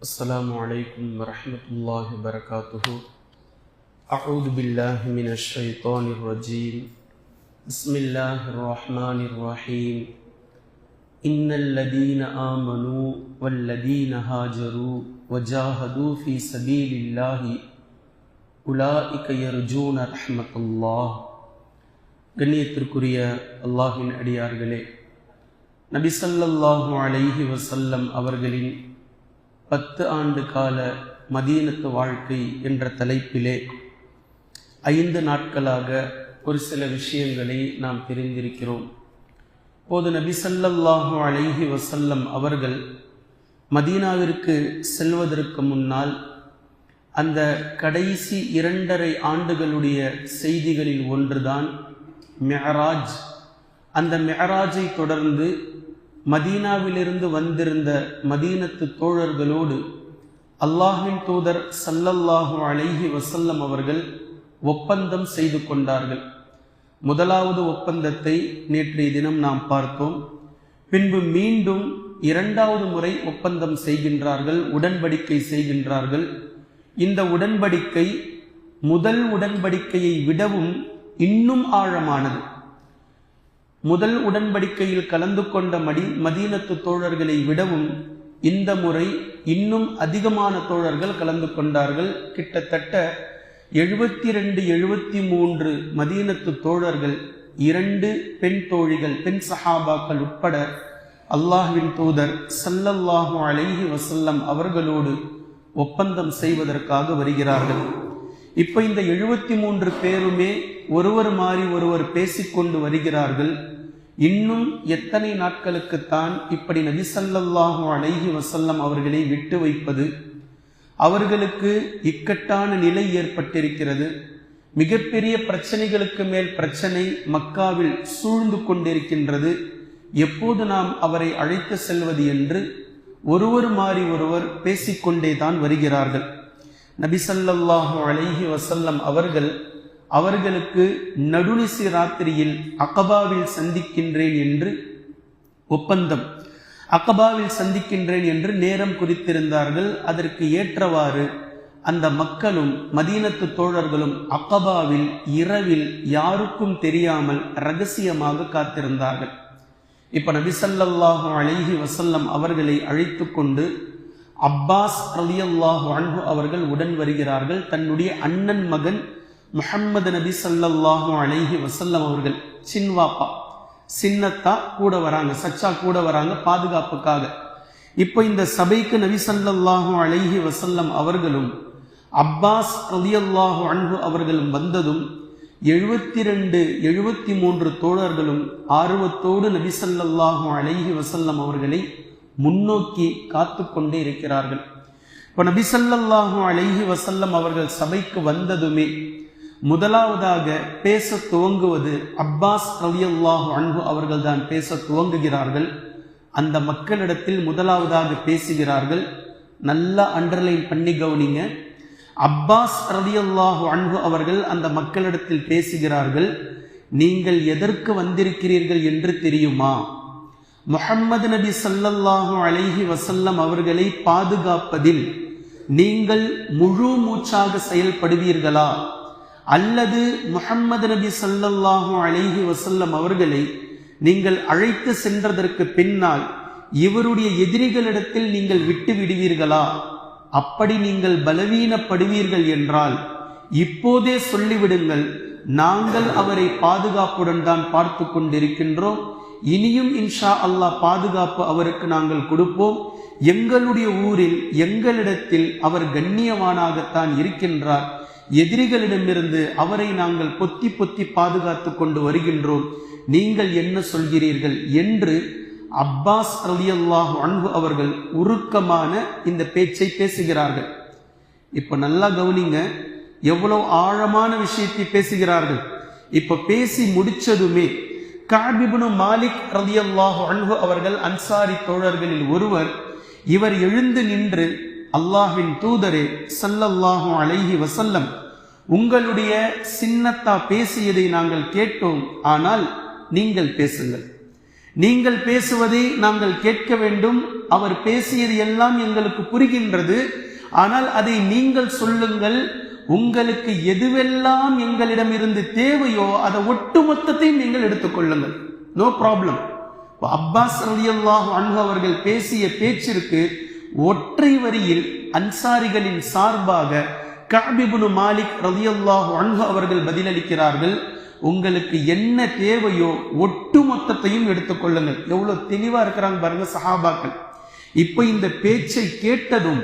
السلام عليكم ورحمة الله وبركاته. أعوذ بالله من الشيطان الرجيم. بسم الله الرحمن الرحيم. إن الذين آمنوا والذين هاجروا وجاهدوا في سبيل الله أولئك يرجون رحمة الله. கண்ணியத்திற்குரிய அல்லாஹ்வின் அடியார்களே, நபி ஸல்லல்லாஹு அலைஹி வஸல்லம் அவர்களின் 10 ஆண்டு கால மதீனத்து வாழ்க்கை என்ற தலைப்பிலே 5 நாட்களாக ஒரு சில விஷயங்களை நாம் தெரிந்திருக்கிறோம். போது நபி ஸல்லல்லாஹு அலைஹி வஸல்லம் அவர்கள் மதீனாவிற்கு செல்வதற்கு முன்னால் அந்த கடைசி 2.5 ஆண்டுகளுடைய செய்திகளில் ஒன்றுதான் மிஅராஜ். அந்த மிஅராஜை தொடர்ந்து மதீனாவிலிருந்து வந்திருந்த மதீனத்து தோழர்களோடு அல்லாஹ்வின் தூதர் ஸல்லல்லாஹு அலைஹி வஸல்லம் அவர்கள் ஒப்பந்தம் செய்து கொண்டார்கள். முதலாவது ஒப்பந்தத்தை நேற்றைய தினம் நாம் பார்த்தோம். பின்பு மீண்டும் 2வது முறை ஒப்பந்தம் செய்கின்றார்கள், உடன்படிக்கை செய்கின்றார்கள். இந்த உடன்படிக்கை முதல் உடன்படிக்கையை விடவும் இன்னும் ஆழமானது. முதல் உடன்படிக்கையில் கலந்து கொண்ட மதீனத்து தோழர்களை விடவும் இந்த முறை இன்னும் அதிகமான தோழர்கள் கலந்து கொண்டார்கள். கிட்டத்தட்ட 72-73 மதீனத்து தோழர்கள், 2 பெண் தோழிகள், பெண் சஹாபாக்கள் உட்பட அல்லாஹ்வின் தூதர் ஸல்லல்லாஹு அலைஹி வஸல்லம் அவர்களோடு ஒப்பந்தம் செய்வதற்காக வருகிறார்கள். இப்ப இந்த 73 பேருமே ஒருவர் மாறி ஒருவர் பேசிக்கொண்டு வருகிறார்கள். இன்னும் எத்தனை நாட்களுக்குத்தான் இப்படி நபி ஸல்லல்லாஹு அலைஹி வஸல்லம் அவர்களை விட்டு வைப்பது? அவர்களுக்கு இக்கட்டான நிலை ஏற்பட்டிருக்கிறது. மிகப்பெரிய பிரச்சனைகளுக்கு மேல் பிரச்சனை மக்காவில் சூழ்ந்து கொண்டிருக்கின்றது. எப்போது நாம் அவரை அழைத்து செல்வது என்று ஒருவர் மாறி ஒருவர் பேசிக்கொண்டேதான் வருகிறார்கள். நபி ஸல்லல்லாஹு அலைஹி வஸல்லம் அவர்களுக்கு நடுநிசி ராத்திரியில் அகபாவில் சந்திக்கின்றேன் என்று ஒப்பந்தம், அகபாவில் சந்திக்கின்றேன் என்று நேரம் குறித்திருந்தார்கள். அதற்கு ஏற்றவாறு அந்த மக்களும் மதீனத்து தோழர்களும் அகபாவில் இரவில் யாருக்கும் தெரியாமல் இரகசியமாக காத்திருந்தார்கள். இப்ப நபி ஸல்லல்லாஹு அலைஹி வஸல்லம் அவர்களை அழைத்து கொண்டு அப்பாஸ் ரலியல்லாஹு அன்ஹு அவர்கள் உடன் வருகிறார்கள். தன்னுடைய அண்ணன் மகன் முஹம்மது நபி ஸல்லல்லாஹு அலைஹி வஸல்லம் அவர்கள் சின்வாப்பா, சின்னத்தா கூட வராங்க, சச்சா கூட வராங்க பாதுகாப்புக்காக. இப்போ இந்த சபைக்கு நபி ஸல்லல்லாஹு அலைஹி வஸல்லம் அவர்களும் அப்பாஸ் ரலியல்லாஹு அன்ஹு அவர்களும் வந்ததும் 72-73 தோழர்களும் ஆர்வத்தோடு நபி ஸல்லல்லாஹு அலைஹி வஸல்லம் அவர்களை முன்னோக்கி காத்து கொண்டே இருக்கிறார்கள். இப்போ நபி ஸல்லல்லாஹு அலைஹி வஸல்லம் அவர்கள் சபைக்கு வந்ததுமே முதலாவதாக பேச துவங்குவது அப்பாஸ் ரலியல்லாஹு அன்ஹு அவர்கள் தான் பேச துவங்குகிறார்கள். அந்த மக்களிடத்தில் முதலாவதாக பேசுகிறார்கள். நல்லா அண்டர்லைன் பண்ணி கவனிங்க. அப்பாஸ் ரலியல்லாஹு அன்ஹு அவர்கள் அந்த மக்களிடத்தில் பேசுகிறார்கள். நீங்கள் எதற்கு வந்திருக்கிறீர்கள் என்று தெரியுமா? முஹம்மது நபி ஸல்லல்லாஹு அலைஹி வஸல்லம் அவர்களை பாதுகாப்பதில் நீங்கள் முழு மூச்சாக செயல்படுவீர்களா, அல்லது முஹம்மது நபி ஸல்லல்லாஹு அலைஹி வஸல்லம் அவர்களை நீங்கள் அழைத்து சென்றதற்கு பின்னால் இவருடைய எதிரிகளிடத்தில் நீங்கள் விட்டு விடுவீர்களா? அப்படி நீங்கள் பலவீனப்படுவீர்கள் என்றால் இப்போதே சொல்லிவிடுங்கள், நாங்கள் அவரை பாதுகாப்புடன் தான் பார்த்து கொண்டிருக்கின்றோம். இனியும் இன்ஷா அல்லாஹ் பாதுகாப்பு அவருக்கு நாங்கள் கொடுப்போம். எங்களுடைய ஊரில் எங்களிடத்தில் அவர் கண்ணியவானாகத்தான் இருக்கின்றார். எதிரிகளிடமிருந்து அவரை நாங்கள் பொத்தி பொத்தி பாதுகாத்து கொண்டு வருகின்றோம். நீங்கள் என்ன சொல்கிறீர்கள் என்று அப்பாஸ் ரலியல்லாஹு அன்ஹு அவர்கள் உருக்கமான இந்த பேச்சை பேசுகிறார்கள். இப்ப நல்லா கவனிங்க, எவ்வளவு ஆழமான விஷயத்தை பேசுகிறார்கள். இப்ப பேசி முடிச்சதுமே கஅப் இப்னு மாலிக் ரலியல்லாஹு அன்ஹு அவர்கள் அன்சாரி தோழர்களில் ஒருவர், இவர் எழுந்து நின்று, அல்லாஹ்வின் தூதரே ஸல்லல்லாஹு அலைஹி வஸல்லம், உங்களுடைய சின்னத்தா பேசியதை நாங்கள் கேட்டோம், ஆனால் நீங்கள் பேசுங்கள். நீங்கள் பேசுவதை நாங்கள் கேட்க வேண்டும், அவர் பேசியது எல்லாம் எங்களுக்கு புரிகின்றது, ஆனால் அதை நீங்கள் சொல்லுங்கள், உங்களுக்கு எதுவெல்லாம் எங்களிடம் இருந்து தேவையோ அதை ஒட்டுமொத்தத்தையும் நீங்கள் எடுத்துக்கொள்ளுங்கள், நோ ப்ராப்ளம். அப்பாஸ் ரலியல்லாஹு அன்ஹு அவர்கள் பேசிய பேச்சிற்கு ஒற்றை வரியில் அன்சாரிகளின் சார்பாக கஅப் இப்னு மாலிக் ரலியல்லாஹு அன்ஹு அவர்கள் பதிலளிக்கிறார்கள், உங்களுக்கு என்ன தேவையோ ஒட்டுமொத்தத்தையும் எடுத்துக்கொள்ளுங்கள். எவ்வளவு தெளிவா இருக்கிறாங்க பாருங்க சஹாபாக்கள். இப்ப இந்த பேச்சை கேட்டதும்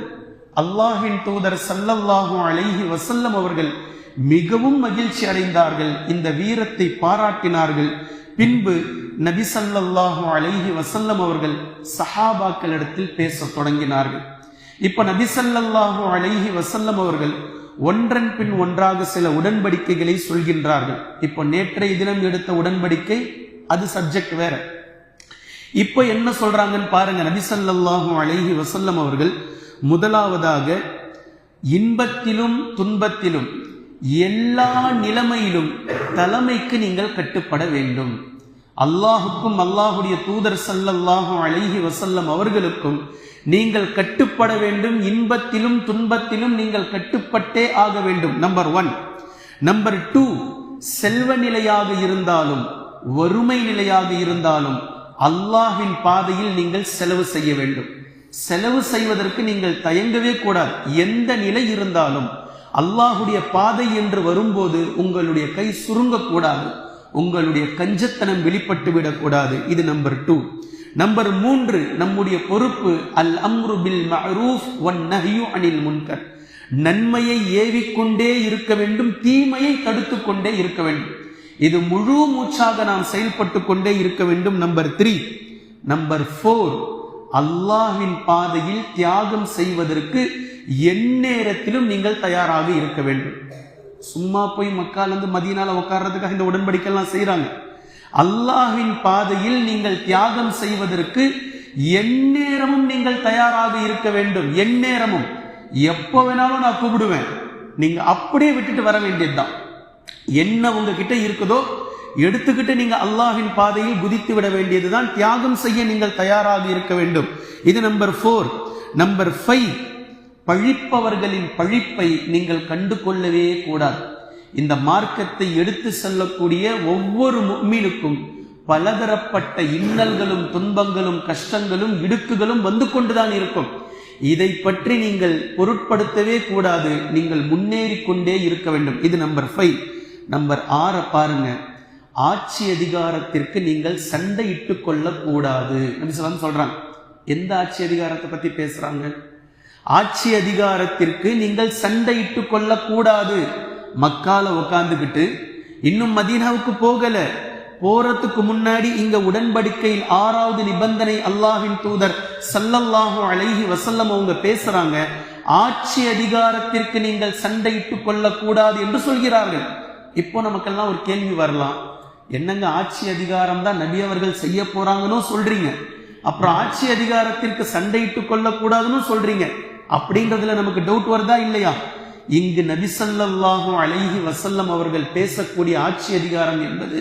அல்லாஹ்வின் தூதர் ஸல்லல்லாஹு அலைஹி வஸல்லம் அவர்கள் மிகவும் மகிழ்ச்சி அடைந்தார்கள், இந்த வீரத்தை பாராட்டினார்கள். பின்பு நபி ஸல்லல்லாஹு அலைஹி வஸல்லம் அவர்கள் சஹாபாக்களிடத்தில் பேசத் தொடங்கினார்கள். இப்ப நபி ஸல்லல்லாஹு அலைஹி வஸல்லம் அவர்கள் ஒன்றன் பின் ஒன்றாக சில உடன்படிக்கைகளை சொல்கின்றார்கள். இப்போ நேற்றைய தினம் எடுத்த உடன்படிக்கை அது சப்ஜெக்ட் வேற. இப்போ என்ன சொல்றாங்கன்னு பாருங்க. நபி ஸல்லல்லாஹு அலைஹி வஸல்லம் அவர்கள் முதலாவதாக இன்பத்திலும் துன்பத்திலும் எல்லா நிலைமையிலும் தலைமைக்கு நீங்கள் கட்டுப்பட வேண்டும். அல்லாஹுக்கும் அல்லாஹுடைய தூதர் ஸல்லல்லாஹு அலைஹி வஸல்லம் அவர்களுக்கும் நீங்கள் கட்டுப்பட வேண்டும். இன்பத்திலும் துன்பத்திலும் நீங்கள் கட்டுப்பட்டே ஆக வேண்டும். நம்பர் 1. நம்பர் 2, செல்வ நிலையாக இருந்தாலும் வறுமை நிலையாக இருந்தாலும் அல்லாஹ்வின் பாதையில் நீங்கள் செலவு செய்ய வேண்டும். செலவு செய்வதற்கு நீங்கள் தயங்கவே கூடாது. எந்த நிலை இருந்தாலும் அல்லாஹுடைய பாதை என்று வரும்போது உங்களுடைய கை சுருங்கக்கூடாது, உங்களுடைய கஞ்சத்தனம் வெளிப்பட்டு விடக்கூடாது. இது நம்பர் 2. நம்பர் 3, நம்முடைய பொறுப்பு அல் அம்ரு பில் மஅரூஃப் வன் நஹ்யு அனில் முன்கர். நன்மையை ஏவிக்கொண்டே இருக்க வேண்டும், தீமையை தடுத்து கொண்டே இருக்க வேண்டும். இது முழு மூச்சாக நாம் செயல்பட்டு கொண்டே இருக்க வேண்டும். நம்பர் 3. நம்பர் 4, அல்லாஹ்வின் பாதையில் தியாகம் செய்வதற்கு எந்நேரத்திலும் நீங்கள் தயாராக இருக்க வேண்டும். சும்மா போய் மக்கால இருந்து மதீனால உட்கார்றதுக்காக இந்த உடன்படிக்கைலாம் செய்யறாங்க. அல்லாஹ்வின் பாதையில் நீங்கள் தியாகம் செய்வதற்கு எந்நேரமும் நீங்கள் தயாராக இருக்க வேண்டும். எந்நேரமும், எப்போ வேணாலும் நான் கூப்பிடுவேன், நீங்க அப்படியே விட்டுட்டு வர வேண்டியதுதான். என்ன உங்ககிட்ட இருக்குதோ எடுத்துக்கிட்டு நீங்க அல்லாஹ்வின் பாதையில் குதித்து விட வேண்டியதுதான். தியாகம் செய்ய நீங்கள் தயாராக இருக்க வேண்டும். இது நம்பர் 4. நம்பர் 5, பழிப்பவர்களின் பழிப்பை நீங்கள் கண்டு கொள்ளவே கூடாது. இந்த மார்க்கத்தை எடுத்து செல்லக்கூடிய ஒவ்வொரு முஃமினுக்கும் பலதரப்பட்ட இன்னல்களும் துன்பங்களும் கஷ்டங்களும் இடுக்குகளும் வந்து கொண்டுதான் இருக்கும். இதை பற்றி நீங்கள் பொருட்படுத்தவே கூடாது. நீங்கள் முன்னேறி கொண்டே இருக்க வேண்டும். இது நம்பர் 5. நம்பர் 6 பாருங்க. ஆட்சி அதிகாரத்திற்கு நீங்கள் சண்டையிட்டு கொள்ளக்கூடாது. நபி ஸல்லல்லாஹு சொல்றாங்க. எந்த ஆட்சி அதிகாரத்தை பத்தி பேசுறாங்க? ஆட்சி அதிகாரத்திற்கு நீங்கள் சண்டையிட்டு கொள்ளக்கூடாது. மக்கால உட்கார்ந்துகிட்டு இன்னும் மதீனாவுக்கு போகல, போறதுக்கு முன்னாடி இங்க உடன்படிக்கையில் 6வது நிபந்தனை அல்லாஹ்வின் தூதர் ஸல்லல்லாஹு அலைஹி வஸல்லம் அவங்க பேசுறாங்க. ஆட்சி அதிகாரத்திற்கு நீங்கள் சண்டையிட்டு கொள்ளக்கூடாது என்று சொல்கிறார்கள். இப்போ நமக்கெல்லாம் ஒரு கேள்வி வரலாம், என்னங்க ஆட்சி அதிகாரம் தான் நபி அவர்கள் செய்ய போறாங்கன்னு சொல்றீங்க, அப்புறம் ஆட்சி அதிகாரத்திற்கு சண்டையிட்டு கொள்ளக்கூடாதுன்னு சொல்றீங்க, அப்படின்றதுல நமக்கு டவுட் வருதா இல்லையா? இங்கு நபி ஸல்லல்லாஹு அலைஹி வஸல்லம் அவர்கள் பேசக்கூடிய ஆட்சி அதிகாரம் என்பது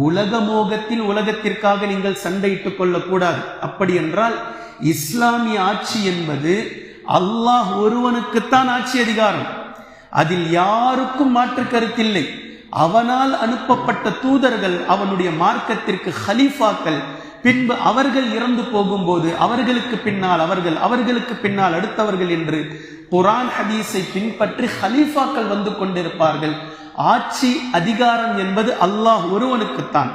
உலக மோகத்தில் உலகத்திற்காக நீங்கள் சண்டையிட்டுக் கொள்ளக்கூடாது. அப்படி என்றால் இஸ்லாமிய ஆட்சி என்பது அல்லாஹ் ஒருவனுக்குத்தான் ஆட்சி அதிகாரம். அதில் யாருக்கும் மாற்று கருத்தில்லை. அவனால் அனுப்பப்பட்ட தூதர்கள் அவனுடைய மார்க்கத்திற்கு ஹலீஃபாக்கள். பின்பு அவர்கள் இறந்து போகும்போது அவர்களுக்கு பின்னால் அவர்கள், அவர்களுக்கு பின்னால் அடுத்தவர்கள் என்று குர்ஆன் ஹதீஸை பின்பற்றி ஹலீஃபாக்கள் வந்து கொண்டிருப்பார்கள். ஆட்சி அதிகாரம் என்பது அல்லாஹ் ஒருவனுக்குத்தான்.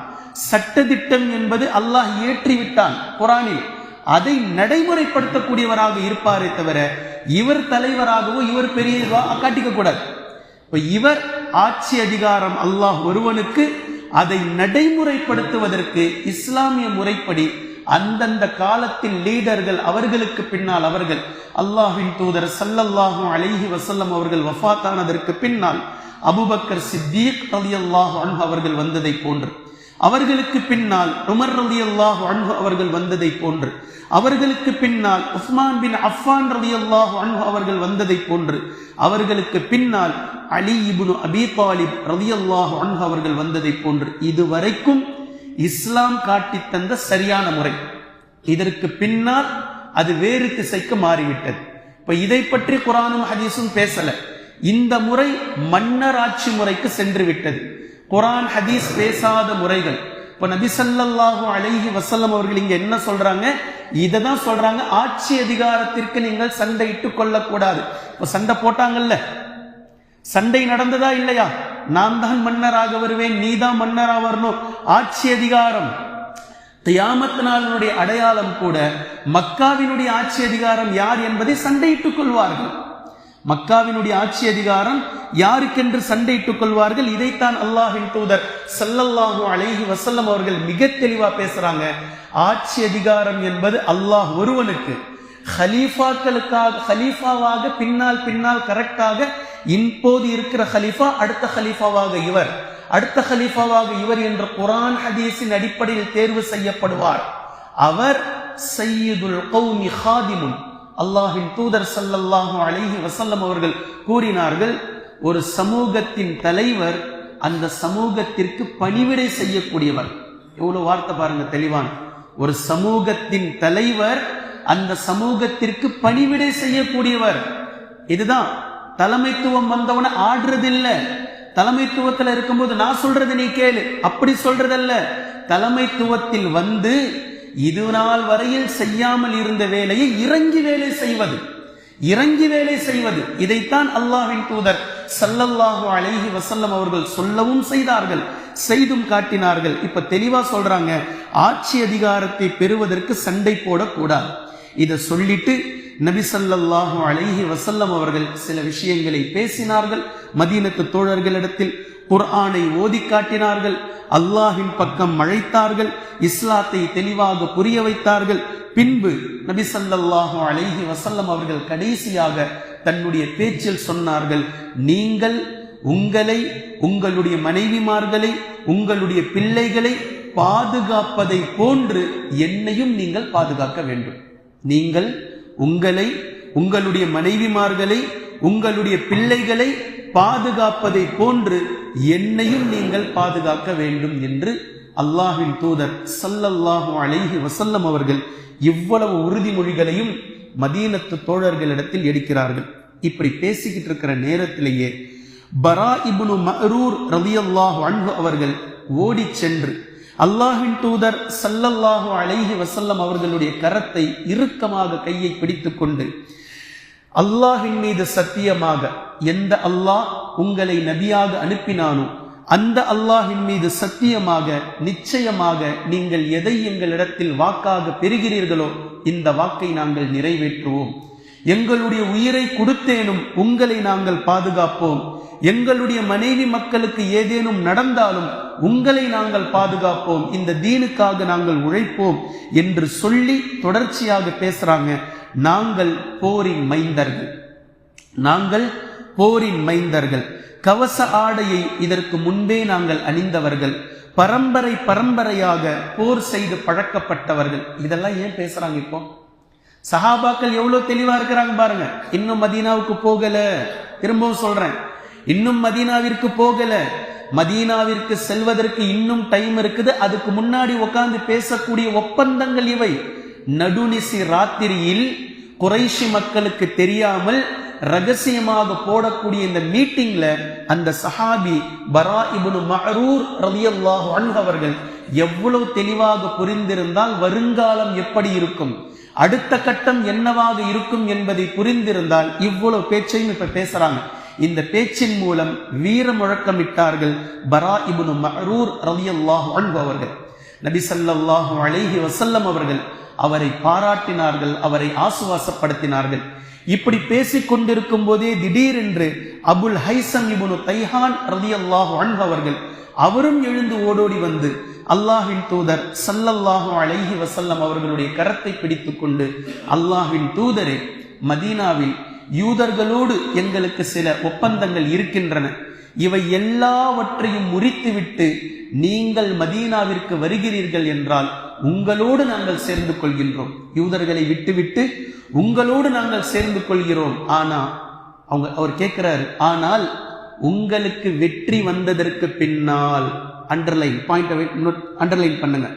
சட்டதிட்டம் என்பது அல்லாஹ் ஏற்றிவிட்டான் குர்ஆனில். அதை நடைமுறைப்படுத்தக்கூடியவராக இருப்பாரே தவிர இவர் தலைவராகவோ இவர் பெரியவா காட்டிக்க கூடாது. இவர் ஆட்சி அதிகாரம் அல்லாஹ் ஒருவனுக்கு, அதை நடைமுறைப்படுத்துவதற்கு இஸ்லாமிய முறைப்படி அந்தந்த காலத்தில் லீடர்கள், அவர்களுக்கு பின்னால் அவர்கள், அல்லாஹ்வின் தூதர் ஸல்லல்லாஹு அலைஹி வஸல்லம் அவர்கள் வஃபாத்தானதற்கு பின்னால் அபூபக்கர் சித்தீக் ரலியல்லாஹு அன்ஹு அவர்கள் வந்ததை போன்று, அவர்களுக்கு பின்னால் உமர் ரலியல்லாஹு அன்ஹு அவர்கள் வந்ததை போன்று, அவர்களுக்கு பின்னால் உஸ்மான் பின் அஃபான் ரலியல்லாஹு அன்ஹு அவர்கள் வந்ததை போன்று, அவர்களுக்கு பின்னால் அலி இப்னு அபீ தாலிப் ரலியல்லாஹு அன்ஹு அவர்கள் வந்ததை போன்று, இதுவரைக்கும் இஸ்லாம் காட்டி தந்த சரியான முறை. இதற்கு பின்னால் அது வேறு திசைக்கு மாறிவிட்டது. இப்ப இதை பற்றி குர்ஆனும் ஹதீஸும் பேசல. இந்த முறை மன்னர் ஆட்சி முறைக்கு சென்று விட்டது. குர்ஆன் ஹதீஸ் பேசாத முறைகள். இப்ப நபி ஸல்லல்லாஹு அலைஹி வஸல்லம் அவர்கள் இங்க என்ன சொல்றாங்க? இததான் சொல்றாங்க, ஆட்சி அதிகாரத்திற்கு நீங்கள் சண்டையிட்டுக் கொள்ளக்கூடாது. இப்ப சண்டை போட்டாங்கல்ல, சண்டை நடந்ததா இல்லையா? நான் தான் மன்னராக வருவேன், நீ தான் மன்னரா வரணும். ஆட்சி அதிகாரம் கியாமத் நாளினுடைய அடையாளம் கூட மக்காவினுடைய ஆட்சி அதிகாரம் யார் என்பதை சண்டையிட்டுக் கொள்வார்கள். மக்காவினுடைய ஆட்சி அதிகாரம் யாருக்கென்று சண்டையிட்டுக் கொள்வார்கள். இதைத்தான் அல்லாஹ்வின் தூதர் ஸல்லல்லாஹு அலைஹி வஸல்லம் அவர்கள் மிக தெளிவா பேசுறாங்க. ஆட்சி அதிகாரம் என்பது அல்லாஹ் ஒருவனுக்கு. ஹலீஃபாவாக பின்னால் கரெக்டாக இப்போது இருக்கிற ஹலீஃபா அடுத்த ஹலீஃபாவாக இவர், அடுத்த ஹலீஃபாவாக இவர் என்ற குர்ஆன் ஹதீஸின் அடிப்படையில் தேர்வு செய்யப்படுவார். அவர் சய்யிதுல் கௌமி ஹாதிமுன். அல்லாஹ்வின் தூதர் ஸல்லல்லாஹு அலைஹி வஸல்லம் அவர்கள் கூறினார்கள், ஒரு சமூகத்தின் தலைவர் அந்த சமூகத்திற்கு பணிவிடை செய்யக்கூடியவர். எவ்வளவு வார்த்தை பாருங்க, தெளிவான. ஒரு சமூகத்தின் தலைவர் அந்த சமூகத்திற்கு பணிவிடை செய்யக்கூடியவர். இதுதான் தலைமைத்துவம் வந்தவன ஆடுறதில்ல. தலைமைத்துவத்தில் இருக்கும்போது நான் சொல்றது நீ கேளு, அப்படி சொல்றதல்ல. தலைமைத்துவத்தில் வந்து இது நாள் வரையில் செய்யாமல் இருந்த வேலையை இறங்கி வேலை செய்வது. இதைத்தான் அல்லாஹ்வின் தூதர் ஸல்லல்லாஹு அலைஹி வஸல்லம் அவர்கள் சொல்லவும் செய்தார்கள், செய்தும் காட்டினார்கள். இப்ப தெளிவா சொல்றாங்க, ஆட்சி அதிகாரத்தை பெறுவதற்கு சண்டை போடக்கூடாது. இதை சொல்லிட்டு நபி ஸல்லல்லாஹு அலைஹி வஸல்லம் அவர்கள் சில விஷயங்களை பேசினார்கள். மதீனத்து தோழர்களிடத்தில் குர்ஆனை ஓதி காட்டினார்கள், அல்லாஹ்வின் பக்கம் அழைத்தார்கள், இஸ்லாத்தை தெளிவாக புரிய வைத்தார்கள். பின்பு நபி ஸல்லல்லாஹு அலைஹி வஸல்லம் அவர்கள் கடைசியாக தன்னுடைய பேச்சில் சொன்னார்கள், நீங்கள் உங்களை, உங்களுடைய மனைவிமார்களை, உங்களுடைய பிள்ளைகளை பாதுகாப்பதை போன்று என்னையும் நீங்கள் பாதுகாக்க வேண்டும். நீங்கள் உங்களை, உங்களுடைய மனைவிமார்களை, உங்களுடைய பிள்ளைகளை பாதுகாப்பதை போன்று என்னையும் நீங்கள் பாதுகாக்க வேண்டும் என்று அல்லாஹ்வின் தூதர் ஸல்லல்லாஹு அலைஹி வஸல்லம் அவர்கள் இவ்வளவு உறுதிமொழிகளையும் மதீனத்து தோழர்களிடத்தில் எடுக்கிறார்கள். இப்படி பேசிக்கிட்டு இருக்கிற நேரத்திலேயே பரா இப்னு மஅரூர் ரலியல்லாஹு அன்ஹு அவர்கள் ஓடி சென்று அல்லாஹ்வின் தூதர் ஸல்லல்லாஹு அலைஹி வஸல்லம் அவர்களுடைய கரத்தை இறுக்கமாக கையை பிடித்துக் கொண்டு, அல்லாஹ்வின் மீது சத்தியமாக, எந்த அல்லாஹ் உங்களை நபியாக அனுப்பினானோ அந்த அல்லாஹ்வின் மீது சத்தியமாக, நிச்சயமாக நீங்கள் எதை எங்களிடத்தில் வாக்காக பெறுகிறீர்களோ இந்த வாக்கை நாங்கள் நிறைவேற்றுவோம். எங்களுடைய உயிரை கொடுத்தேனும் உங்களை நாங்கள் பாதுகாப்போம். எங்களுடைய மனைவி மக்களுக்கு ஏதேனும் நடந்தாலும் உங்களை நாங்கள் பாதுகாப்போம். இந்த தீனுக்காக நாங்கள் உழைப்போம் என்று சொல்லி தொடர்ச்சியாக பேசுறாங்க. நாங்கள் போரின் மைந்தர்கள், கவச ஆடையை இதற்கு முன்பே நாங்கள் அணிந்தவர்கள், பரம்பரையாக போர் செய்து பழக்கப்பட்டவர்கள். இதெல்லாம் ஏன் பேசுறாங்க? இப்போ சஹாபாக்கள் எவ்வளவு தெளிவா இருக்கிறாங்க பாருங்க. இன்னும் மதீனாவுக்கு போகல. திரும்பவும் சொல்றேன், இன்னும் மதீனாவிற்கு போகல. மதீனாவிற்கு செல்வதற்கு இன்னும் டைம் இருக்குது. அதுக்கு முன்னாடி உட்கார்ந்து பேசக்கூடிய ஒப்பந்தங்கள் இவை. நடுநிசி ராத்திரியில் குறைஷி மக்களுக்கு தெரியாமல் ரகசியமாக போடக்கூடிய இந்த மீட்டிங்ல அந்த சஹாபி பரா இப்னு மஅரூர் ரலியல்லாஹு அன்ஹு அவர்கள் எவ்வளவு தெளிவாக புரிந்திருந்தால் வருங்காலம் எப்படி இருக்கும், அடுத்த கட்டம் என்னவாக இருக்கும் என்பதை புரிந்திருந்தால் இவ்வளவு பேச்சையும் இப்ப பேசுறாங்க. இந்த பேச்சின் மூலம் வீர முழக்கமிட்டார்கள் பரா இப்னு மஅரூர் ரலியல்லாஹு அன்ஹு அவர்கள். நபி ஸல்லல்லாஹு அலைஹி வஸல்லம் அவர்கள் அவரை பாராட்டினார்கள், அவரை ஆசுவாசப்படுத்தினார்கள். இப்படி பேசிக் கொண்டிருக்கும் போதே திடீரென்று அபுல் ஹைசம் இப்னு தைஹான் ரலியல்லாஹு அன்ஹு அவர்கள் அவரும் எழுந்து ஓடோடி வந்து அல்லாஹ்வின் தூதர் ஸல்லல்லாஹு அலைஹி வஸல்லம் அவர்களுடைய கரத்தை பிடித்துக் கொண்டு, அல்லாஹ்வின் தூதரே, மதீனாவில் யூதர்களோடு எங்களுக்கு சில ஒப்பந்தங்கள் இருக்கின்றன. இவை எல்லாவற்றையும் முறித்துவிட்டு நீங்கள் மதீனாவிற்கு வருகிறீர்கள் என்றால் உங்களோடு நாங்கள் சேர்ந்து கொள்கின்றோம். யூதர்களை விட்டுவிட்டு உங்களோடு நாங்கள் சேர்ந்து கொள்கிறோம். அவர் கேட்கிறாரு, ஆனால் உங்களுக்கு வெற்றி வந்ததற்கு பின்னால் அண்டர்லைன் பண்ணுங்க.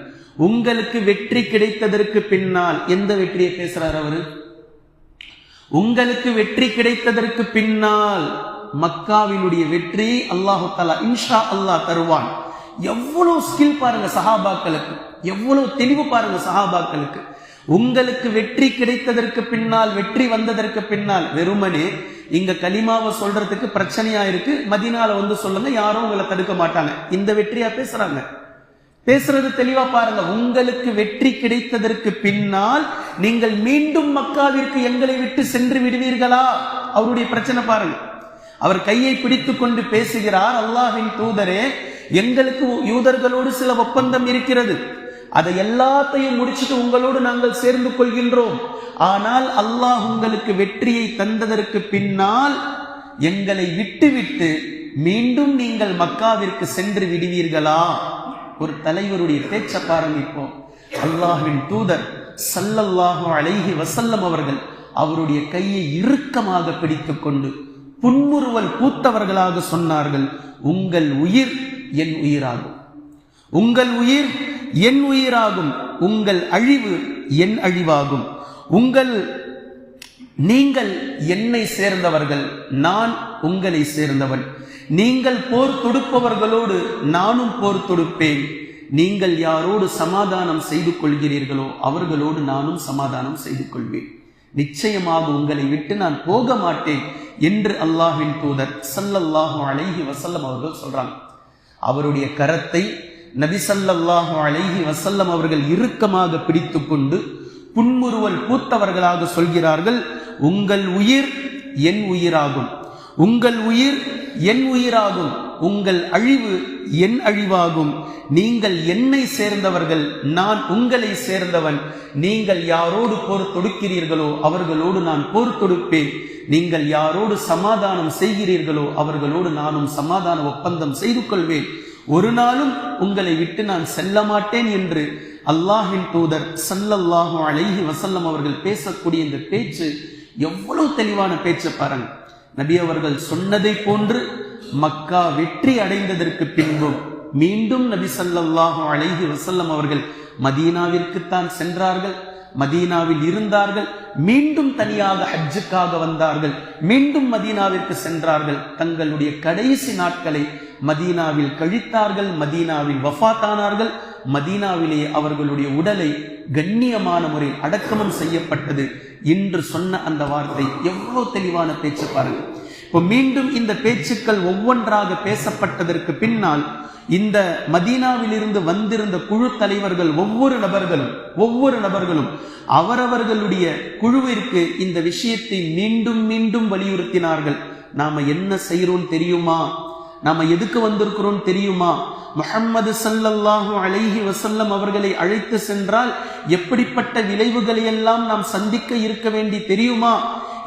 உங்களுக்கு வெற்றி கிடைத்ததற்கு பின்னால் எந்த வெற்றியை பேசுறாரு அவரு? உங்களுக்கு வெற்றி கிடைத்ததற்கு பின்னால் மக்காவினுடைய வெற்றி அல்லாஹு தஆலா இன்ஷா அல்லாஹ் தருவான். எவ்வளவு ஸ்கில் பாருங்க சஹாபாக்களுக்கு, எவ்வளவு தெளிவு பாருங்க சஹாபாக்களுக்கு. உங்களுக்கு வெற்றி கிடைத்ததற்கு பின்னால், வெற்றி வந்ததற்கு பின்னால், வெறுமனே இங்க கலிமாவை சொல்றதுக்கு பிரச்சனையா இருக்கு, மதீனால வந்து சொல்லுங்க, யாரும் உங்களை தடுக்க மாட்டாங்க. இந்த வெற்றியா பேசுறாங்க. பேசுறது தெளிவா பாருங்க. உங்களுக்கு வெற்றி கிடைத்ததற்கு பின்னால் நீங்கள் மீண்டும் மக்காவிற்கு எங்களை விட்டு சென்று விடுவீர்களா? அவருடைய பிரச்சனை பாருங்க. அவர் கையை பிடித்துக் கொண்டு பேசுகிறார், அல்லாஹ்வின் தூதரே, எங்களுக்கு யூதர்களோடு சில ஒப்பந்தம் இருக்கிறது, அதை எல்லாத்தையும் முடிச்சுட்டு உங்களோடு நாங்கள் சேர்ந்து கொள்கின்றோம். ஆனால் அல்லாஹ் உங்களுக்கு வெற்றியை தந்ததற்கு பின்னால் எங்களை விட்டுவிட்டு மீண்டும் நீங்கள் மக்காவிற்கு சென்று விடுவீர்களா? ஒரு தலைவருடைய பேச்ச பாருங்க. இப்போ அல்லாஹ்வின் தூதர் ஸல்லல்லாஹு அலைஹி வஸல்லம் அவர்கள் அவருடைய கையை இறுக்கமாக பிடித்துக் கொண்டு புன்முறுவல் பூத்தவர்களாக சொன்னார்கள், உங்கள் உயிர் என் உயிராகும், உங்கள் உயிர் என் உயிராகும், உங்கள் அழிவு என் அழிவாகும், நீங்கள் என்னை சேர்ந்தவர்கள், நான் உங்களை சேர்ந்தவன், நீங்கள் போர் தொடுப்பவர்களோடு நானும் போர் தொடுப்பேன், நீங்கள் யாரோடு சமாதானம் செய்து கொள்கிறீர்களோ அவர்களோடு நானும் சமாதானம் செய்து கொள்வேன், நிச்சயமாக உங்களை விட்டு நான் போக மாட்டேன் என்று அல்லாஹ்வின் தூதர் ஸல்லல்லாஹு அலைஹி வஸல்லம் அவர்கள் சொல்றாங்க. அவருடைய கரத்தை நபி ஸல்லல்லாஹு அலைஹி வஸல்லம் அவர்கள் இறுக்கமாக பிடித்துக் கொண்டு புன்முறுவல் பூத்தவர்களாக சொல்கிறார்கள், உங்கள் உயிர் என் உயிராகும், உங்கள் உயிர் என் உயிராகும், உங்கள் அழிவு என் அழிவாகும், நீங்கள் என்னை சேர்ந்தவர்கள், நான் உங்களை சேர்ந்தவன், நீங்கள் யாரோடு போர் தொடுக்கிறீர்களோ அவர்களோடு நான் போர் தொடுப்பேன், நீங்கள் யாரோடு சமாதானம் செய்கிறீர்களோ அவர்களோடு நானும் சமாதான ஒப்பந்தம் செய்து கொள்வேன், ஒரு நாளும் உங்களை விட்டு நான் செல்ல மாட்டேன் என்று அல்லாஹ்வின் தூதர் ஸல்லல்லாஹு அலைஹி வஸல்லம் அவர்கள் பேசக்கூடிய இந்த பேச்சு எவ்வளவு தெளிவான பேச்சு பாருங்க. நபி அவர்கள் சொன்னதை போன்று மக்கா வெற்றி அடைந்ததற்கு பின்பும் மீண்டும் நபி ஸல்லல்லாஹு அலைஹி வஸல்லம் அவர்கள் மதீனாவிற்குத்தான் சென்றார்கள், மதீனாவில் இருந்தார்கள், மீண்டும் தனியாக ஹஜ்ஜுக்காக வந்தார்கள், மீண்டும் மதீனாவிற்கு சென்றார்கள், தங்களுடைய கடைசி நாட்களை மதீனாவில் கழித்தார்கள், மதீனாவில் வஃபாத்தானார்கள், மதீனாவிலேயே அவர்களுடைய உடலை கண்ணியமான முறையில் அடக்கமும் செய்யப்பட்டது என்று சொன்ன அந்த வார்த்தை எவ்வளவு தெளிவான பேச்சு பாருங்க. இப்போ மீண்டும் இந்த பேச்சுக்கள் ஒவ்வொன்றாக பேசப்பட்டதற்கு பின்னால் இந்த மதீனாவில் இருந்து வந்திருந்த குழு தலைவர்கள் ஒவ்வொரு நபர்களும் அவரவர்களுடைய குழுவிற்கு இந்த விஷயத்தை மீண்டும் மீண்டும் வலியுறுத்தினார்கள். நாம என்ன செய்யறோம் தெரியுமா? நாம எதுக்கு வந்திருக்கிறோம் தெரியுமா? முஹம்மது ஸல்லல்லாஹு அலைஹி வஸல்லம் அவர்களை அழைத்து சென்றால் எப்படிப்பட்ட விளைவுகளை எல்லாம் நாம் சந்திக்க இருக்க வேண்டி தெரியுமா?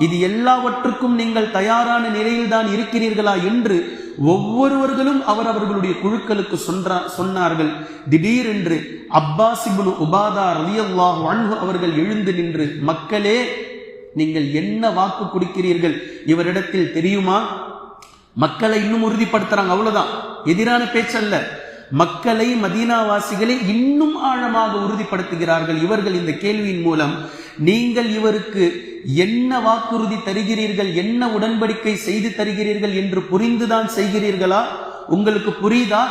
இது எல்லாவற்றுக்கும் நீங்கள் தயாரான நிலையில் தான் இருக்கிறீர்களா என்று ஒவ்வொருவர்களும் அவரவர்களுடைய குழுக்களுக்கு சொன்னார்கள். திடீரென்று அப்பாஸ் இப்னு உபாதா ரலியல்லாஹு அன்ஹு அவர்கள் எழுந்து நின்று, மக்களே, நீங்கள் என்ன வாக்கு கொடுக்கிறீர்கள் இவரிடத்தில் தெரியுமா? மக்களை இன்னும் உறுதிப்படுத்துறாங்க, அவ்வளவுதான், எதிரான பேச்சல்ல. மக்களை, மதீனாவாசிகளை இன்னும் ஆழமாக உறுதிப்படுத்துகிறார்கள் இவர்கள் இந்த கேள்வியின் மூலம். நீங்கள் இவருக்கு என்ன வாக்குறுதி தருகிறீர்கள், என்ன உடன்படிக்கை செய்து தருகிறீர்கள் என்று புரிந்துதான் செய்கிறீர்களா? உங்களுக்கு புரியுதா?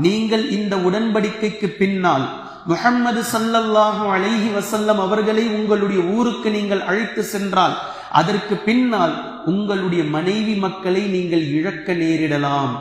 நீங்கள் இந்த உடன்படிக்கைக்கு பின்னால் முஹம்மது ஸல்லல்லாஹு அலைஹி வஸல்லம் அவர்களை உங்களுடைய ஊருக்கு நீங்கள் அழைத்து சென்றால் அதற்கு பின்னால் உங்களுடைய மனைவி மக்களை நீங்கள் இழக்க நேரிடலாம்,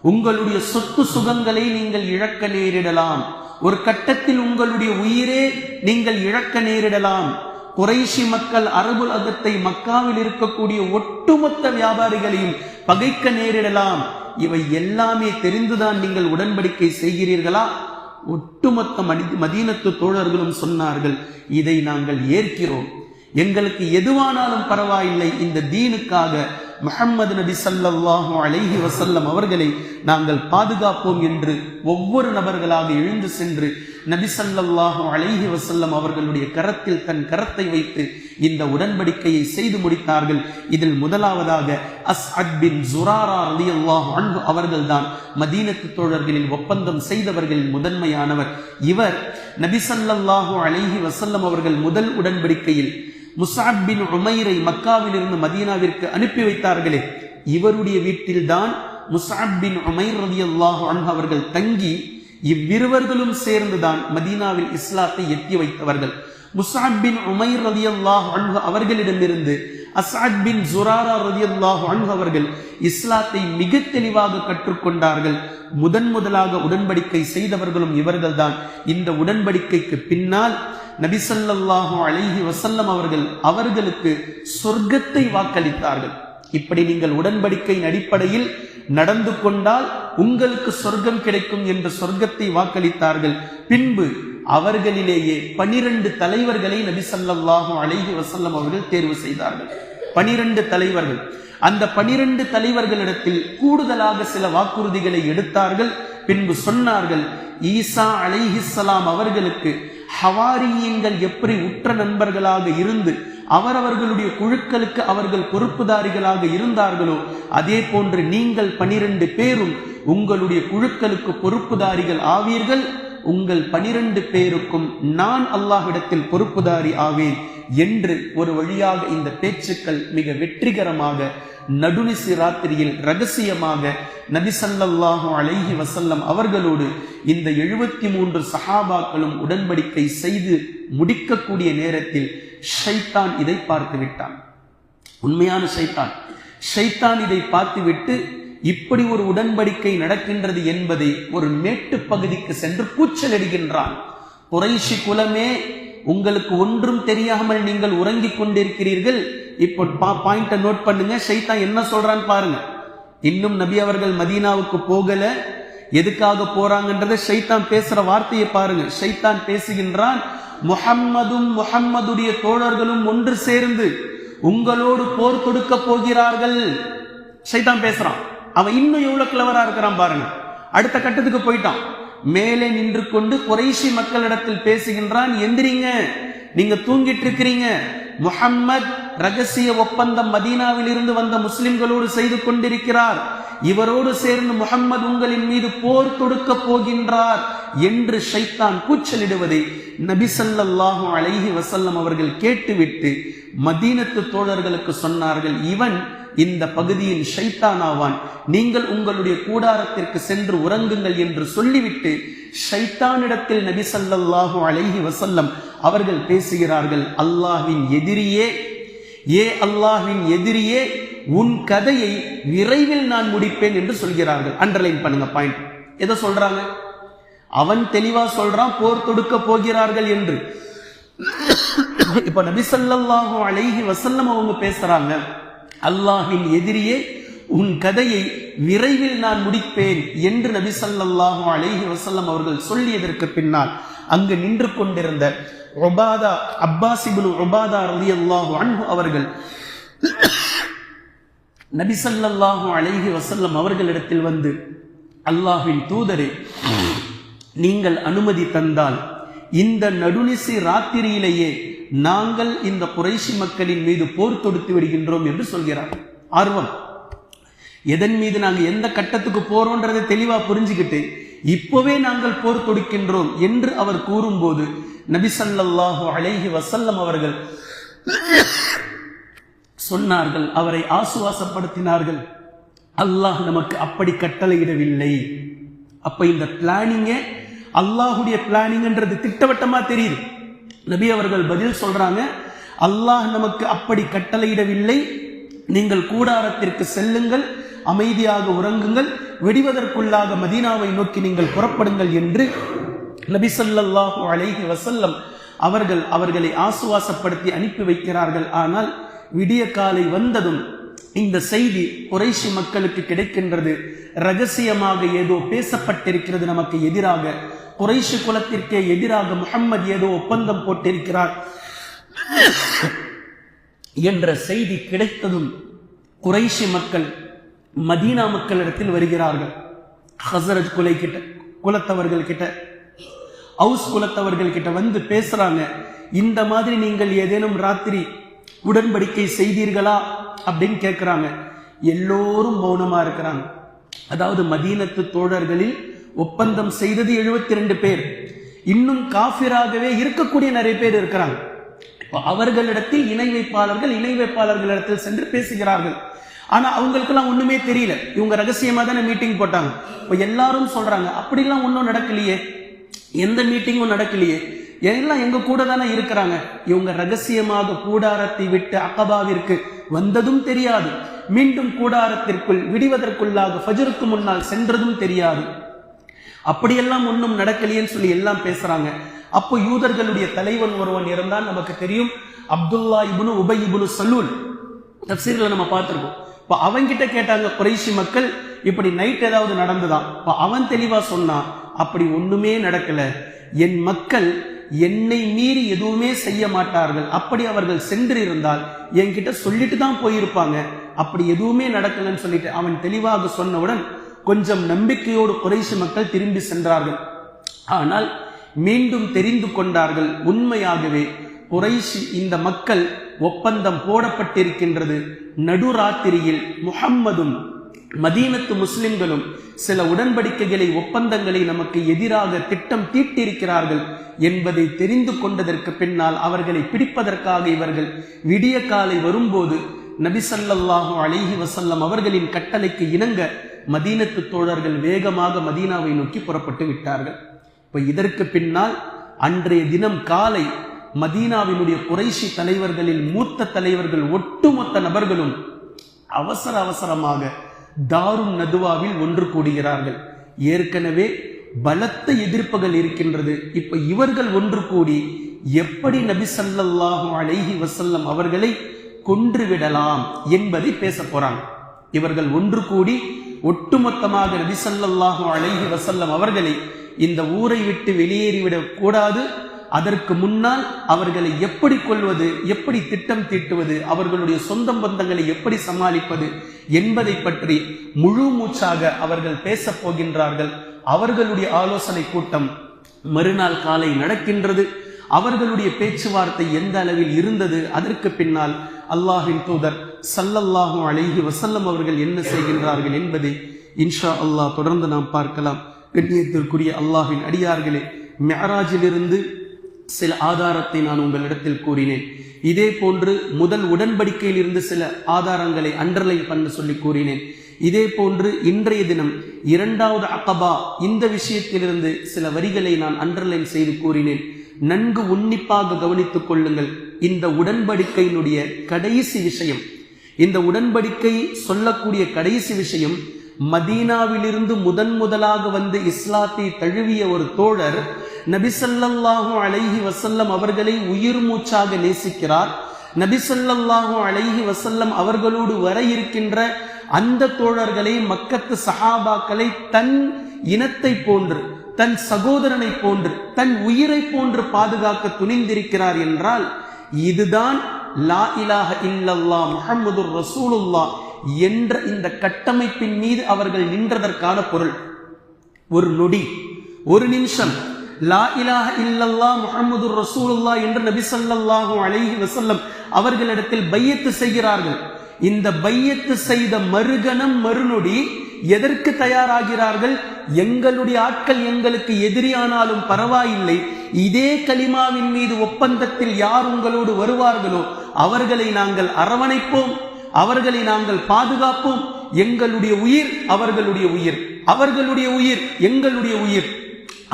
உங்களுடைய சொத்து சுகங்களை நீங்கள் இழக்க நேரிடலாம், ஒரு கட்டத்தில் உங்களுடைய உயிரே நீங்கள் இழக்க நேரிடலாம். குறைஷி மக்கள் அரபு அகத்தை மக்காவில் இருக்கக்கூடிய ஒட்டுமொத்த வியாபாரிகளையும் பகைக்க நேரிடலாம். இவை எல்லாமே தெரிந்துதான் நீங்கள் உடன்படிக்கை செய்கிறீர்களா? ஒட்டுமொத்த மதீனத்து தோழர்களும் சொன்னார்கள், இதை நாங்கள் ஏற்கிறோம், எங்களுக்கு எதுவானாலும் பரவாயில்லை, இந்த தீனுக்காக முஹம்மது நபி ஸல்லல்லாஹு அலைஹி வஸல்லம் அவர்களை நாங்கள் பாதுகாப்போம் என்று ஒவ்வொரு நபர்களாக எழுந்து சென்று நபி ஸல்லல்லாஹு அலைஹி வஸல்லம் அவர்களுடைய கரத்தில் தன் கரத்தை வைத்து இந்த உடன்படிக்கையை செய்து முடித்தார்கள். இதில் முதலாவதாக அஸ்அத் பின் ஜுராரா ரலியல்லாஹு அன்ஹு அவர்கள்தான் மதீனத்து தோழர்களில் ஒப்பந்தம் செய்தவர்களில் முதன்மையானவர். இவர் நபி ஸல்லல்லாஹு அலைஹி வஸல்லம் அவர்கள் முதல் உடன்படிக்கையில் முஸ்அப் பின் உமைரை மக்காவிலிருந்து மதீனாவிற்கு அனுப்பி வைத்தார்களே, இவருடைய வீட்டில்தான் முஸ்அப் பின் உமைர் ரலியல்லாஹு அன்ஹு அவர்கள் தங்கி இவ்விருவர்களும் சேர்ந்துதான் மதீனாவில் இஸ்லாத்தை எத்தி வைத்தவர்கள். முஸ்அப் பின் உமைர் ரலியல்லாஹு அன்ஹு அவர்களிடமிருந்து அஸ்அத் பின் ஜுராரா ரலியல்லாஹு அன்ஹு அவர்கள் இஸ்லாத்தை மிக தெளிவாக கற்றுக்கொண்டார்கள். முதலாக உடன்படிக்கை செய்தவர்களும் இவர்கள்தான். இந்த உடன்படிக்கைக்கு பின்னால் நபி ஸல்லல்லாஹு அலைஹி வஸல்லம் அவர்களுக்கு சொர்க்கத்தை வாக்களித்தார்கள். இப்படி நீங்கள் உடன்படிக்கையின் அடிப்படையில் நடந்து கொண்டால் உங்களுக்கு சொர்க்கம் கிடைக்கும் என்று சொர்க்கத்தை வாக்களித்தார்கள். பின்பு அவர்களிலேயே 12 தலைவர்களை நபி ஸல்லல்லாஹு அலைஹி வஸல்லம் அவர்கள் தேர்வு செய்தார்கள். 12 தலைவர்கள். அந்த 12 தலைவர்களிடத்தில் கூடுதலாக சில வாக்குறுதிகளை எடுத்தார்கள். பின்பு சொன்னார்கள், ஈசா அலைஹிஸ்ஸலாம் அவர்களுக்கு ஹவாரியீன்கள் எப்படி உற்ற நண்பர்களாக இருந்து அவரவர்களுடைய குழுக்களுக்கு அவர்கள் பொறுப்புதாரிகளாக இருந்தார்களோ, அதே போன்று நீங்கள் 12 பேரும் உங்களுடைய குழுக்களுக்கு பொறுப்புதாரிகள் ஆவீர்கள். உங்கள் 12 பேருக்கும் நான் அல்லாஹ்விடத்தில் பொறுப்புதாரி ஆவேன் என்று ஒரு வழியாக இந்த பேச்சுக்கள் மிக வெற்றிகரமாக நடுநிசி ராத்திரியில் ரகசியமாக நபி ஸல்லல்லாஹு அலைஹி வஸல்லம் அவர்களோடு இந்த 73 சஹாபாக்களும் உடன்படிக்கை செய்து முடிக்கக்கூடிய நேரத்தில் ஷைத்தான் இதை பார்த்து விட்டான். உண்மையான ஷைத்தான் இதை பார்த்துவிட்டு இப்படி ஒரு உடன்படிக்கை நடக்கின்றது என்பதை ஒரு மேட்டு பகுதிக்கு சென்று கூச்சலிடுகின்றான். குறைஷி குலமே, உங்களுக்கு ஒன்றும் தெரியாமல் நீங்கள் உறங்கிக் கொண்டிருக்கிறீர்கள். இப்போ பாயிண்ட நோட் பண்ணுங்க. ஷைத்தான் என்ன சொல்றான்னு பாருங்க. இன்னும் நபி அவர்கள் மதீனாவுக்கு போகல. எதுக்காக போறாங்கன்றத ஷைத்தான் பேசுற வார்த்தையை பாருங்க. ஷைத்தான் பேசுகின்றான், முஹம்மதுடைய தோழர்களும் ஒன்று சேர்ந்து உங்களோடு போர் தொடுக்க போகிறார்கள். ஷைத்தான் பேசுறான். அவன் இன்னும் எவ்வளவு கிளவரா இருக்கிறான் பாருங்க. அடுத்த கட்டத்துக்கு போயிட்டான். மேலே நின்று கொண்டு குறைஷி மக்களிடத்தில் பேசுகின்றான், எந்திரிங்க, நீங்க தூங்கிட்டு இருக்கிறீங்க. முஹம்மத் ரகசிய ஒப்பந்தம் மதீனாவில் இருந்து வந்த முஸ்லிம்களோடு செய்து கொண்டிருக்கிறார். இவரோடு சேர்ந்து முஹம்மது உங்களின் மீது போர் தொடுக்க போகின்றார் என்று ஷைத்தான் கூச்சலிடுவதை நபி ஸல்லல்லாஹு அலைஹி வஸல்லம் அவர்கள் கேட்டுவிட்டு மதீனத்து தோழர்களுக்கு சொன்னார்கள், இவன் இந்த பகுதியின் ஷைத்தான் ஆவான், நீங்கள் உங்களுடைய கூடாரத்திற்கு சென்று உறங்குங்கள் என்று சொல்லிவிட்டு ஷைத்தானிடத்தில் நபி ஸல்லல்லாஹு அலைஹி வஸல்லம் அவர்கள் பேசுகிறார்கள், அல்லாஹ்வின் எதிரியே, அல்லாஹ்வின் எதிரியே, உன் கதையை விரைவில் நான் முடிப்பேன் என்று சொல்கிறார்கள். அண்டர்லைன் பண்ணுங்க பாயிண்ட். எதை சொல்றாங்க? அவன் தெளிவா சொல்றான் போர் தொடுக்க போகிறார்கள் என்று. இப்ப நபி ஸல்லல்லாஹு அலைஹி வஸல்லம் அவங்க பேசுறாங்க, அல்லாஹ்வின் எதிரியே, உன் கதையை விரைவில் நான் முடிப்பேன் என்று நபி ஸல்லல்லாஹு அலைஹி வஸல்லம் அவர்கள் சொல்லியதற்கு பின்னால் அங்கு நின்று கொண்டிருந்த அப்பாஸ் இப்னு உபாதா ரலியல்லாஹு அன்ஹு அவர்கள் நபி ஸல்லல்லாஹு அலைஹி வஸல்லம் அவர்களிடத்தில் வந்து, அல்லாஹ்வின் தூதரே, நீங்கள் அனுமதி தந்தால் இந்த நடுநிசி ராத்திரியிலேயே நாங்கள் இந்த குறைஷி மக்களின் மீது போர் தொடுத்து விடுகின்றோம் என்று சொல்கிறார். ஆர்வம், எதன் மீது நாங்கள் எந்த கட்டத்துக்கு போறோன்றதை தெளிவா புரிஞ்சுக்கிட்டு இப்பவே நாங்கள் போர் தொடுக்கின்றோம் என்று அவர் கூறும்போது நபி ஸல்லல்லாஹு அலைஹி வஸல்லம் அவர்கள் சொன்னார்கள், அவரை ஆசுவாசப்படுத்தினார்கள், அல்லாஹ் நமக்கு அப்படி கட்டளையிடவில்லை. அப்ப இந்த பிளானிங்க அல்லாஹுடைய பிளானிங்ன்றது திட்டவட்டமா தெரியுது. நபி அவர்கள் பதில் சொல்றாங்க, அல்லாஹ் நமக்கு அப்படி கட்டளையிடவில்லை, நீங்கள் கூடாரத்திற்கு செல்லுங்கள், அமைதியாக உறங்குங்கள், வெடிவதற்குள்ளாக மதீனாவை நோக்கி நீங்கள் புறப்படுங்கள் என்று நபி ஸல்லல்லாஹு அலைஹி வஸல்லம் அவர்களை ஆசுவாசப்படுத்தி அனுப்பி வைக்கிறார்கள். ஆனால் விடிய காலை வந்ததும் இந்த செய்தி குறைஷி மக்களுக்கு கிடைக்கின்றது. ரகசியமாக ஏதோ பேசப்பட்டிருக்கிறது நமக்கு எதிராக, குறைஷி குலத்திற்கே எதிராக முஹம்மது ஏதோ ஒப்பந்தம் போட்டிருக்கிறார் என்ற செய்தி கிடைத்ததும் குறைஷி மக்கள் மதீனா மக்களிடத்தில் வருகிறார்கள். ஹஸரஜ் குலத்தவர்கள் கிட்ட, அவுஸ் குலத்தவர்கள் கிட்ட வந்து பேசுறாங்க. இந்த மாதிரி நீங்கள் ஏதேனும் ராத்திரி உடன்படிக்கை செய்தீர்களா அப்படின்னு கேட்கிறாங்க. எல்லோரும் மௌனமா இருக்கிறாங்க. அதாவது மதீனத்து தோழர்களில் ஒப்பந்தம் செய்தது 72 பேர், இன்னும் காஃபிராகவே இருக்கக்கூடிய நிறைய பேர் இருக்கிறாங்க. அவர்களிடத்தில் இணை வைப்பாளர்களிடத்தில் சென்று பேசுகிறார்கள். ஆனா அவங்களுக்கெல்லாம் ஒண்ணுமே தெரியல. இவங்க ரகசியமா தானே மீட்டிங் போட்டாங்க. இப்ப எல்லாரும் சொல்றாங்க, அப்படிலாம் ஒன்றும் நடக்கலையே, எந்த மீட்டிங்கும் நடக்கலையே, எல்லாம் எங்க கூட தானே இருக்கிறாங்க. இவங்க ரகசியமாக கூடாரத்தை விட்டு அகபாவிற்கு வந்ததும் தெரியாது, மீண்டும் கூடாரத்திற்குள் விடுவதற்குள்ளாக ஃபஜ்ருக்கு முன்னால் சென்றதும் தெரியாது. அப்படியெல்லாம் ஒன்றும் நடக்கலையேன்னு சொல்லி எல்லாம் பேசுறாங்க. அப்போ யூதர்களுடைய தலைவன் ஒருவன் இருந்தால், நமக்கு தெரியும், அப்துல்லா இப்னு உபை இப்னு சலூல், தஃப்சீர்ல நம்ம பார்த்திருக்கோம். இப்போ அவன்கிட்ட கேட்டாங்க குறைஷி மக்கள், இப்படி நைட் ஏதாவது நடந்துதான்? இப்போ அவன் தெளிவா சொன்னான், அப்படி ஒண்ணுமே நடக்கல, என் மக்கள் என்னை மீறி எதுவுமே செய்ய மாட்டார்கள், அப்படி அவர்கள் சென்று இருந்தால் என்கிட்ட சொல்லிட்டு தான் போயிருப்பாங்க, அப்படி எதுவுமே நடக்கலன்னு சொல்லிட்டு அவன் தெளிவாக சொன்னவுடன் கொஞ்சம் நம்பிக்கையோடு குறைஷி மக்கள் திரும்பி சென்றார்கள். ஆனால் மீண்டும் தெரிந்து கொண்டார்கள், உண்மையாகவே குறைஷி இந்த மக்கள் ஒப்பந்தம் போடப்பட்டிருக்கின்றது. நடுராத்திரியில் முஹம்மதும் மதீனத்து முஸ்லிம்களும் சில உடன்படிக்கைகளை, ஒப்பந்தங்களை நமக்கு எதிராக திட்டம் தீட்டியிருக்கிறார்கள் என்பதை தெரிந்து கொண்டதற்கு பின்னால் அவர்களை பிடிப்பதற்காக இவர்கள் விடிய காலை வரும்போது நபி ஸல்லல்லாஹு அலைஹி வஸல்லம் அவர்களின் கட்டளைக்கு இணங்க மதீனத்து தோழர்கள் வேகமாக மதீனாவை நோக்கி புறப்பட்டு விட்டார்கள். இப்ப இதற்கு பின்னால் அன்றைய தினம் காலை மதீனாவினுடைய குறைஷி தலைவர்களில் மூத்த தலைவர்கள் ஒட்டுமொத்த நபர்களும் அவசரமாக தாருன் நதுவாவில் ஒன்று கூடுகிறார்கள். ஏற்கனவே பலத்த எதிர்ப்புகள் இருக்கின்றது. இப்ப இவர்கள் ஒன்று கூடி எப்படி நபி ஸல்லல்லாஹு அலைஹி வஸல்லம் அவர்களை கொன்றுவிடலாம் என்பதை பேச போறாங்க. இவர்கள் ஒன்று கூடி ஒட்டுமொத்தமாக நபி ஸல்லல்லாஹு அலைஹி வஸல்லம் அவர்களை இந்த ஊரை விட்டு வெளியேறிவிடக் கூடாது, அதற்கு முன்னால் அவர்களை எப்படி கொள்வது, எப்படி திட்டம் தீட்டுவது, அவர்களுடைய சொந்த பந்தங்களை எப்படி சமாளிப்பது என்பதை பற்றி முழு மூச்சாக அவர்கள் பேசப் போகின்றார்கள். அவர்களுடைய ஆலோசனை கூட்டம் மறுநாள் காலை நடக்கின்றது. அவர்களுடைய பேச்சுவார்த்தை எந்த அளவில் இருந்தது, அதற்கு பின்னால் அல்லாஹ்வின் தூதர் ஸல்லல்லாஹு அலைஹி வஸல்லம் அவர்கள் என்ன செய்கின்றார்கள் என்பதை இன்ஷா அல்லாஹ் தொடர்ந்து நாம் பார்க்கலாம். கண்ணியத்திற்குரிய அல்லாஹ்வின் அடியார்களே, மிஅராஜிலிருந்து சில ஆதாரத்தை நான் உங்களிடத்தில் கூறினேன். இதே போன்று முதல் உடன்படிக்கையில் இருந்து சில ஆதாரங்களை அண்டர்லைன் பண்ண சொல்லி கூறினேன். இதே போன்று இன்றைய தினம் இரண்டாவது அகபா, இந்த விஷயத்திலிருந்து சில வரிகளை நான் அண்டர்லைன் செய்து கூறினேன். நன்கு உன்னிப்பாக கவனித்துக் கொள்ளுங்கள். இந்த உடன்படிக்கையினுடைய கடைசி விஷயம், இந்த உடன்படிக்கை சொல்லக்கூடிய கடைசி விஷயம், மதீனாவிலிருந்து முதலாக வந்து இஸ்லாத்தை தழுவிய ஒரு தோழர் நபி ஸல்லல்லாஹு அலைஹி வஸல்லம் அவர்களை உயிர் மூச்சாக நேசிக்கிறார். நபி ஸல்லல்லாஹு அலைஹி வஸல்லம் அவர்களோடு வர இருக்கின்ற அந்த தோழர்களை, மக்கத்து சஹாபாக்களை தன் இனத்தை போன்று, தன் சகோதரனை போன்று, தன் உயிரை போன்று பாதுகாக்க துணிந்திருக்கிறார் என்றால், இதுதான் லா இலாஹ இல்லல்லாஹ் முஹம்மதுர் ரசூலுல்லாஹ் என்ற இந்த கட்டமைப்பின் மீது அவர்கள் நின்றதற்கான பொருள். ஒரு நொடி, ஒரு நிமிஷம் லா இலாஹ இல்லல்லாஹ் முஹம்மதுர் ரசூலுல்லாஹ் என்று நபி ஸல்லல்லாஹு அலைஹி வஸல்லம் அவர்களிடத்தில் பையத்து செய்கிறார்கள். இந்த பையத்து செய்த மறுகணம் மறுநொடி எதற்கு தயாராகிறார்கள்? எங்களுடைய ஆட்கள் எங்களுக்கு எதிரியானாலும் பரவாயில்லை, இதே கலிமாவின் மீது ஒப்பந்தத்தில் யார் உங்களோடு வருவார்களோ அவர்களை நாங்கள் அரவணைப்போம், அவர்களை நாங்கள் பாதுகாப்போம். எங்களுடைய உயிர் அவர்களுடைய உயிர், அவர்களுடைய உயிர் எங்களுடைய உயிர்,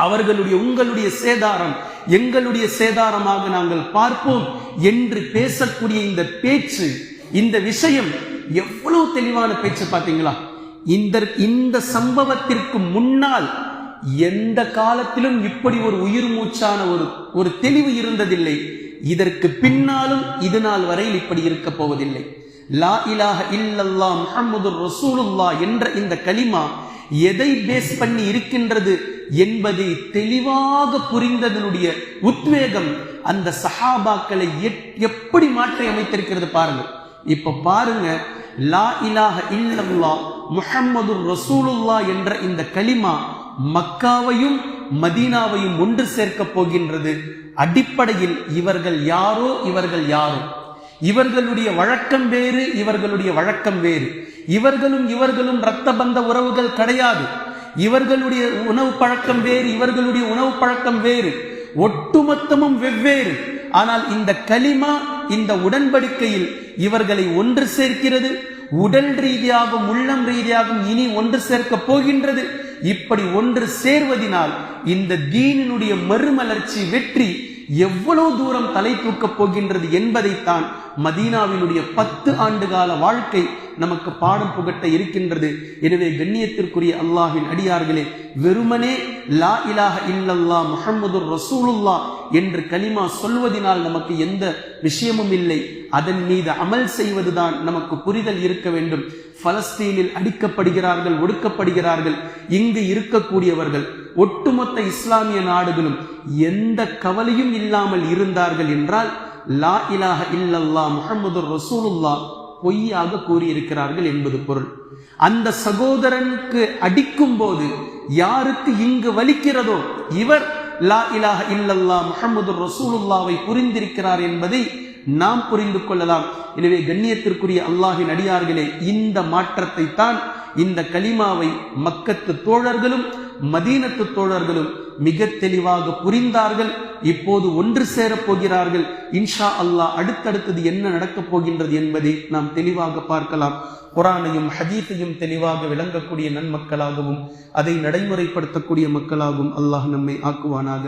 அவர்களுடைய உங்களுடைய சேதாரம் எங்களுடைய சேதாரமாக நாங்கள் பார்ப்போம் என்று பேசக்கூடிய இந்த பேச்சு, இந்த விஷயம் எவ்வளவு தெளிவான பேச்சு பார்த்தீங்களா? இந்த சம்பவத்திற்கு முன்னால் எந்த காலத்திலும் இப்படி ஒரு உயிர் மூச்சான ஒரு தெளிவு இருந்ததில்லை. இதற்கு பின்னாலும் இது நாள் வரையில் இப்படி இருக்க போவதில்லை. லா இலாஹ இல்லல்லாஹ் முஹம்மதுர் ரசூலுல்லாஹ் என்ற இந்த கலிமா எதை பேஸ் பண்ணி இருக்கின்றது என்பதை தெளிவாக புரிந்ததனுடைய உத்வேகம் அந்த சஹாபாக்களை எப்படி மாற்றி அமைத்திருக்கிறது பாருங்க. இப்ப பாருங்க, லா இலாஹ இல்லல்லாஹ் முஹம்மதுர் ரசூலுல்லாஹ் என்ற இந்த கலிமா மக்காவையும் மதீனாவையும் ஒன்று சேர்க்க போகின்றது. அடிப்படையில் இவர்கள் யாரோ, இவர்களுடைய வழக்கம் வேறு, இவர்களுடைய வழக்கம் வேறு. இவர்களும் இரத்த பந்த உறவுகள் கிடையாது. இவர்களுடைய உணவு பழக்கம் வேறு, இவர்களுடைய உணவு பழக்கம் வேறு. ஒட்டுமொத்தமும் வெவ்வேறு. ஆனால் இந்த கலிமா, இந்த உடன்படிக்கையில் இவர்களை ஒன்று சேர்க்கிறது. உடல் ரீதியாகவும் உள்ளம் ரீதியாகவும் இனி ஒன்று சேர்க்க போகின்றது. இப்படி ஒன்று சேர்வதனால் இந்த தீனினுடைய மறுமலர்ச்சி, வெற்றி எவ்வளவு தூரம் தலை தூக்கப் போகின்றது என்பதைத்தான் மதீனாவினுடைய 10 ஆண்டு கால வாழ்க்கை நமக்கு பாடம் புகட்ட இருக்கின்றது. எனவே கண்ணியத்திற்குரிய அல்லாஹ்வின் அடியார்களே, வெறுமனே லா இலாஹ இல்லல்லாஹ் முஹம்மதுர் ரசூலுல்லாஹ் என்று கலிமா சொல்வதனால் நமக்கு எந்த விஷயமும் இல்லை. அதன் மீது அமல் செய்வதுதான் நமக்கு புரிதல் இருக்க வேண்டும். பலஸ்தீனில் அடிக்கப்படுகிறார்கள், ஒடுக்கப்படுகிறார்கள். இங்கு இருக்கக்கூடியவர்கள், ஒட்டுமொத்த இஸ்லாமிய நாடுகளும் எந்த கவலையும் இல்லாமல் இருந்தார்கள் என்றால் லா இலாஹ இல்லல்லாஹ் முஹம்மதுர் ரசூலுல்லாஹ் பொய்யாக கூறியிருக்கிறார்கள் என்பது பொருள். அந்த சகோதரனுக்கு அடிக்கும் போது யாருக்கு இங்கு வலிக்கிறதோ இவர் லா இலாஹ இல்லல்லாஹ் முஹம்மதுர் ரசூலுல்லாஹ்வை புரிந்திருக்கிறார் என்பதை நாம் புரிந்து கொள்ளலாம். எனவே கண்ணியத்திற்குரிய அல்லாஹ்வின் அடியார்களே, இந்த மாற்றத்தை தான் இந்த கலிமாவை மக்கத்து தோழர்களும் மதீனத்து தோழர்களும் மிக தெளிவாக புரிந்தார்கள். இப்போது ஒன்று சேரப் போகிறார்கள். இன்ஷா அல்லாஹ் அடுத்தடுத்தது என்ன நடக்கப் போகின்றது என்பதை நாம் தெளிவாக பார்க்கலாம். குர்ஆனையும் ஹதீஸையும் தெளிவாக விளங்கக்கூடிய நன்மக்களாகவும் அதை நடைமுறைப்படுத்தக்கூடிய மக்களாகவும் அல்லாஹ் நம்மை ஆக்குவானாக.